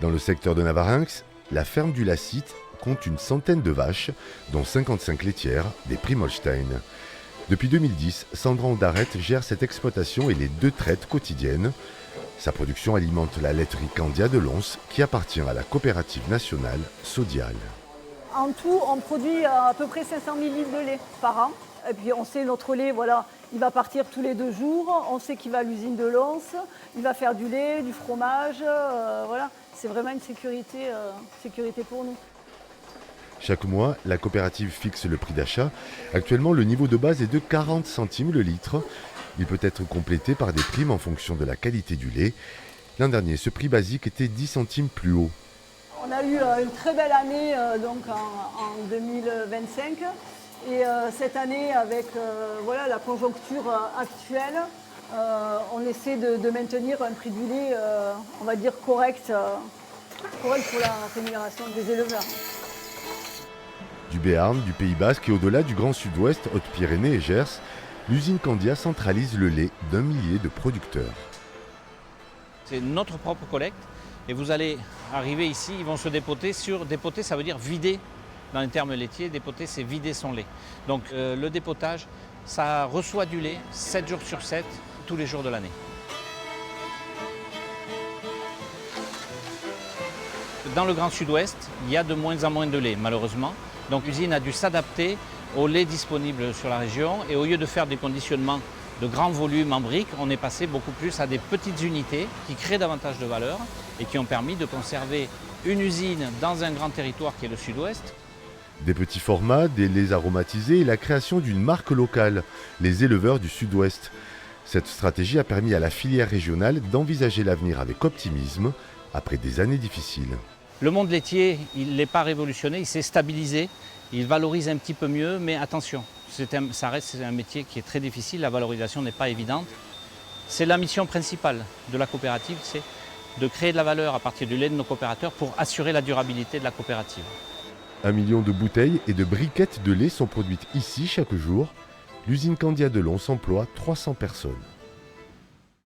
Dans le secteur de Navarinx, la ferme du Lacite compte une centaine de vaches, dont 55 laitières, des Primolstein. Depuis 2010, Sandra Ondaret gère cette exploitation et les 2 traites quotidiennes. Sa production alimente la laiterie Candia de Lons, qui appartient à la coopérative nationale Sodial. En tout, on produit à peu près 500 000 litres de lait par an. Et puis on sait notre lait, voilà, il va partir tous les 2 jours. On sait qu'il va à l'usine de Lons, il va faire du lait, du fromage. Voilà, c'est vraiment une sécurité pour nous. Chaque mois, la coopérative fixe le prix d'achat. Actuellement, le niveau de base est de 40 centimes le litre. Il peut être complété par des primes en fonction de la qualité du lait. L'an dernier, ce prix basique était 10 centimes plus haut. On a eu une très belle année donc en 2025. Et cette année, avec voilà, la conjoncture actuelle, on essaie de maintenir un prix du lait, on va dire correct pour la rémunération des éleveurs. Du Béarn, du Pays Basque et au-delà du Grand Sud-Ouest, Hautes-Pyrénées et Gers, l'usine Candia centralise le lait d'1 millier de producteurs. C'est notre propre collecte et vous allez arriver ici, ils vont se dépoter dépoter ça veut dire vider dans les termes laitiers, dépoter c'est vider son lait. Donc le dépotage, ça reçoit du lait 7 jours sur 7, tous les jours de l'année. Dans le Grand Sud-Ouest, il y a de moins en moins de lait malheureusement. Donc l'usine a dû s'adapter au lait disponible sur la région et au lieu de faire des conditionnements de grands volumes en briques, on est passé beaucoup plus à des petites unités qui créent davantage de valeur et qui ont permis de conserver une usine dans un grand territoire qui est le Sud-Ouest. Des petits formats, des laits aromatisés et la création d'une marque locale, les éleveurs du Sud-Ouest. Cette stratégie a permis à la filière régionale d'envisager l'avenir avec optimisme après des années difficiles. Le monde laitier, il n'est pas révolutionné, il s'est stabilisé, il valorise un petit peu mieux, mais attention, ça reste un métier qui est très difficile, la valorisation n'est pas évidente. C'est la mission principale de la coopérative, c'est de créer de la valeur à partir du lait de nos coopérateurs pour assurer la durabilité de la coopérative. 1 million de bouteilles et de briquettes de lait sont produites ici chaque jour. L'usine Candia de Lons emploie 300 personnes.